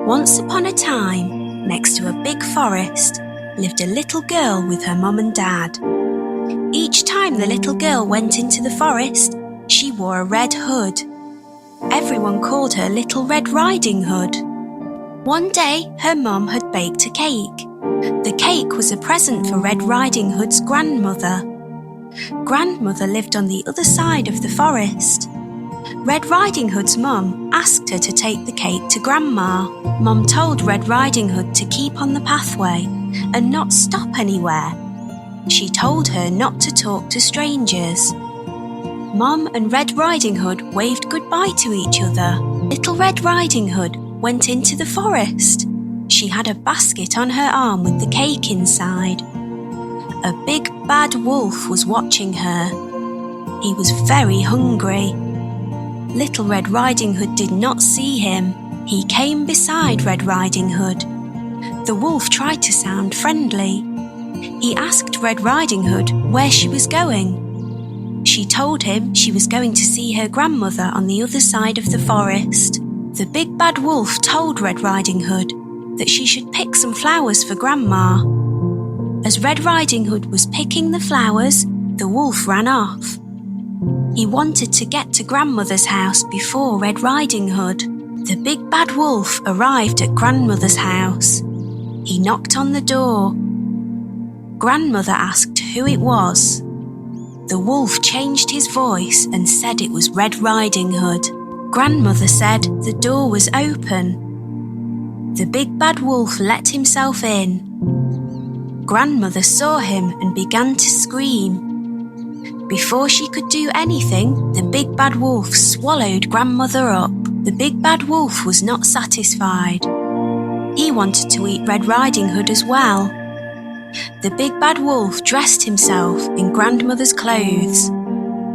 Once upon a time, next to a big forest, lived a little girl with her mum and dad. Each time the little girl went into the forest, she wore a red hood. Everyone called her Little Red Riding Hood. One day, her mum had baked a cake. The cake was a present for Red Riding Hood's grandmother. Grandmother lived on the other side of the forest. Red Riding Hood's mum asked her to take the cake to Grandma. Mum told Red Riding Hood to keep on the pathway and not stop anywhere. She told her not to talk to strangers. Mum and Red Riding Hood waved goodbye to each other. Little Red Riding Hood went into the forest. She had a basket on her arm with the cake inside. A big bad wolf was watching her. He was very hungry. Little Red Riding Hood did not see him. He came beside Red Riding Hood. The wolf tried to sound friendly. He asked Red Riding Hood where she was going. She told him she was going to see her grandmother on the other side of the forest. The big bad wolf told Red Riding Hood that she should pick some flowers for Grandma. As Red Riding Hood was picking the flowers, the wolf ran off. He wanted to get to Grandmother's house before Red Riding Hood. The big bad wolf arrived at Grandmother's house. He knocked on the door. Grandmother asked who it was. The wolf changed his voice and said it was Red Riding Hood. Grandmother said the door was open. The big bad wolf let himself in. Grandmother saw him and began to scream. Before she could do anything, the big bad wolf swallowed Grandmother up. The big bad wolf was not satisfied. He wanted to eat Red Riding Hood as well. The big bad wolf dressed himself in Grandmother's clothes.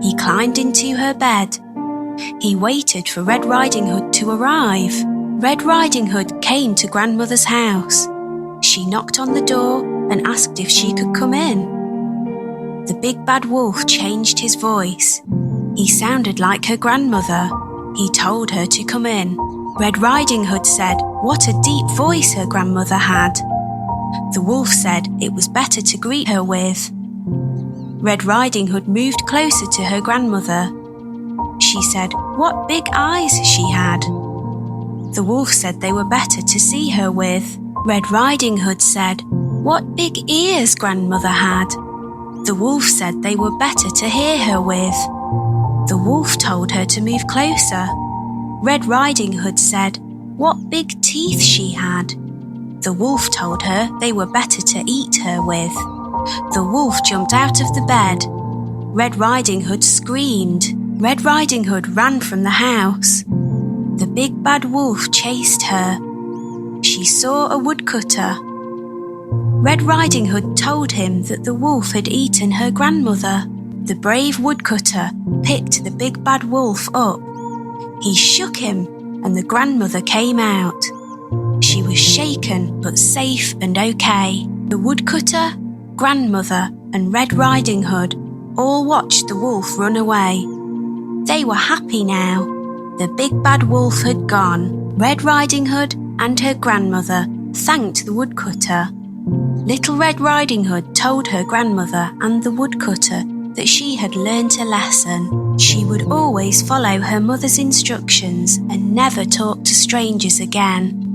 He climbed into her bed. He waited for Red Riding Hood to arrive. Red Riding Hood came to Grandmother's house. She knocked on the door and asked if she could come in. The big bad wolf changed his voice. He sounded like her grandmother. He told her to come in. Red Riding Hood said what a deep voice her grandmother had. The wolf said it was better to greet her with. Red Riding Hood moved closer to her grandmother. She said what big eyes she had. The wolf said they were better to see her with. Red Riding Hood said what big ears grandmother had. The wolf said they were better to hear her with. The wolf told her to move closer. Red Riding Hood said what big teeth she had. The wolf told her they were better to eat her with. The wolf jumped out of the bed. Red Riding Hood screamed. Red Riding Hood ran from the house. The big bad wolf chased her. She saw a woodcutter. Red Riding Hood told him that the wolf had eaten her grandmother. The brave woodcutter picked the big bad wolf up. He shook him and the grandmother came out. She was shaken but safe and okay. The woodcutter, grandmother and Red Riding Hood all watched the wolf run away. They were happy now. The big bad wolf had gone. Red Riding Hood and her grandmother thanked the woodcutter. Little Red Riding Hood told her grandmother and the woodcutter that she had learnt a lesson. She would always follow her mother's instructions and never talk to strangers again.